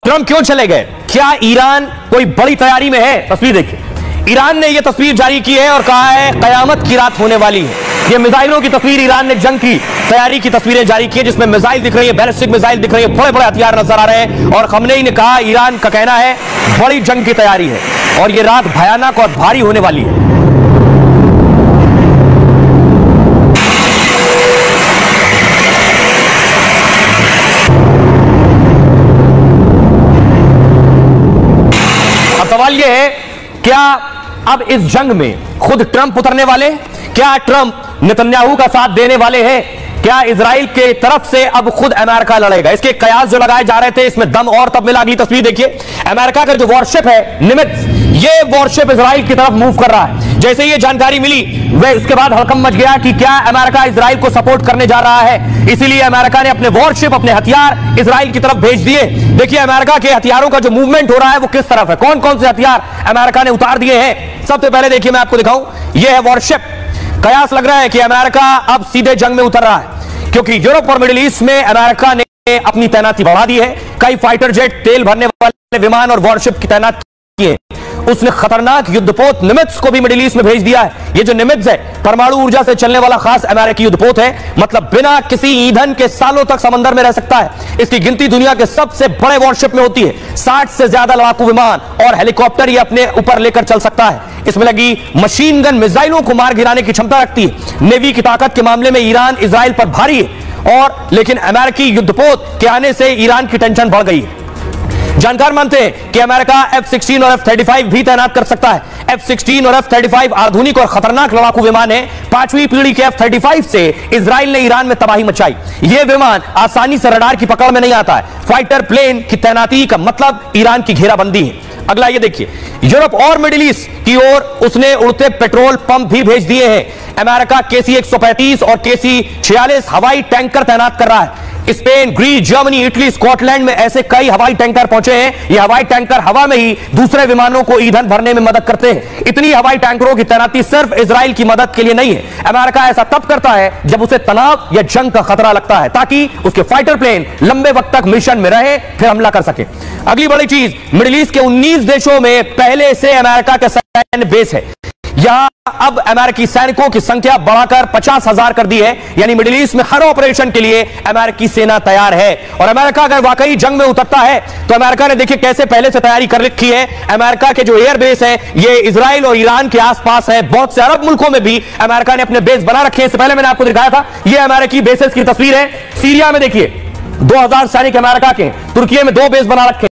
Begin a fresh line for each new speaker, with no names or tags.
Trump क्यों चले गए? क्या ईरान कोई बड़ी तैयारी में है? तस्वीर देखिए, ईरान ने यह तस्वीर जारी की है और कहा है कयामत की रात होने वाली है। ये मिसाइलों की तस्वीर, ईरान ने जंग की तैयारी की तस्वीरें जारी की है जिसमें मिसाइल दिख रही है, बैलिस्टिक मिसाइल दिख रही है, बड़े बड़े हथियार नजर आ रहे हैं। और खमनेई ने कहा, ईरान का कहना है बड़ी जंग की तैयारी है और यह रात भयानक और भारी होने वाली है। सवाल यह है, क्या अब इस जंग में खुद ट्रंप उतरने वाले? क्या ट्रंप नेतन्याहू का साथ देने वाले हैं? क्या इजराइल के तरफ से अब खुद अमेरिका लड़ेगा? इसके कयास जो लगाए जा रहे थे, इसमें दम और तब मिला। अगली तस्वीर देखिए, अमेरिका का जो वॉरशिप है निमित्ज, ये वॉरशिप इजराइल की तरफ मूव कर रहा है। जैसे ये जानकारी मिली, वह उसके बाद हड़कंप मच गया कि क्या अमेरिका इजराइल को सपोर्ट करने जा रहा है। इसीलिए अमेरिका ने अपने वॉरशिप, अपने हथियार इजराइल की तरफ भेज दिए। देखिए अमेरिका के हथियारों का जो मूवमेंट हो रहा है वो किस तरफ है, कौन कौन से हथियार अमेरिका ने उतार दिए हैं। सबसे पहले देखिए, मैं आपको दिखाऊं, यह है वॉरशिप। कयास लग रहा है कि अमेरिका अब सीधे जंग में उतर रहा है, क्योंकि यूरोप और मिडिल ईस्ट में अमेरिका ने अपनी तैनाती बढ़ा दी है। कई फाइटर जेट, तेल भरने वाले विमान और वॉरशिप की तैनात किए। उसने खतरनाक युद्धपोत निमित्ज को भी मिडिल ईस्ट में भेज दिया है। ये जो निमित्ज है, परमाणु ऊर्जा से चलने वाला खास अमेरिकी युद्धपोत है, मतलब बिना किसी ईंधन के सालों तक समंदर में रह सकता है। इसकी गिनती दुनिया के सबसे बड़े वॉरशिप में होती है। 60 से ज्यादा लड़ाकू विमान और हेलीकॉप्टर ये अपने ऊपर लेकर चल सकता है। इसमें लगी मशीन गन मिसाइलों को मार गिराने की क्षमता रखती है। नेवी की ताकत के मामले में ईरान इजराइल पर भारी है, और लेकिन अमेरिकी युद्धपोत के आने से ईरान की टेंशन बढ़ गई है। जानकार मानते हैं कि अमेरिका F-16 और F-35 भी तैनात कर सकता है। F-16 और F-35 आधुनिक और खतरनाक लड़ाकू विमान है। 5वीं पीढ़ी के F-35 से इजराइल ने ईरान में तबाही मचाई। यह विमान आसानी से रडार की पकड़ में नहीं आता है। फाइटर प्लेन की तैनाती का मतलब ईरान की घेराबंदी है। अगला ये देखिए, यूरोप और मिडिल ईस्ट की ओर उसने उड़ते पेट्रोल पंप भी भेज दिए हैं। अमेरिका KC-135 और KC-46 हवाई टैंकर तैनात कर रहा है। Spain, Greece, Germany, Italy, Scotland में ऐसे कई हवाई टैंकर पहुंचे हैं। ये हवाई टैंकर हवा में ही दूसरे विमानों को ईंधन भरने में मदद करते हैं। इतनी हवाई टैंकरों की तैनाती सिर्फ इजराइल की मदद के लिए नहीं है। अमेरिका ऐसा तब करता है जब उसे तनाव या जंग का खतरा लगता है, ताकि उसके फाइटर प्लेन लंबे वक्त तक मिशन में रहे, फिर हमला कर सके। अगली बड़ी चीज, मिडिल ईस्ट के 19 देशों में पहले से अमेरिका के सैन्य बेस है। यहां अब अमेरिकी सैनिकों की संख्या बढ़ाकर 50,000 कर दी है। यानी मिडिल ईस्ट में हर ऑपरेशन के लिए अमेरिकी सेना तैयार है। और अमेरिका अगर वाकई जंग में उतरता है तो अमेरिका ने देखिए कैसे पहले से तैयारी कर रखी है। अमेरिका के जो एयर बेस है ये इजराइल और ईरान के आसपास है। बहुत से अरब मुल्कों में भी अमेरिका ने अपने बेस बना रखे हैं। इससे पहले मैंने आपको दिखाया था, ये अमेरिकी बेसेस की तस्वीर है। सीरिया में देखिए 2000 सैनिक अमेरिका के, तुर्की में 2 बेस बना रखे।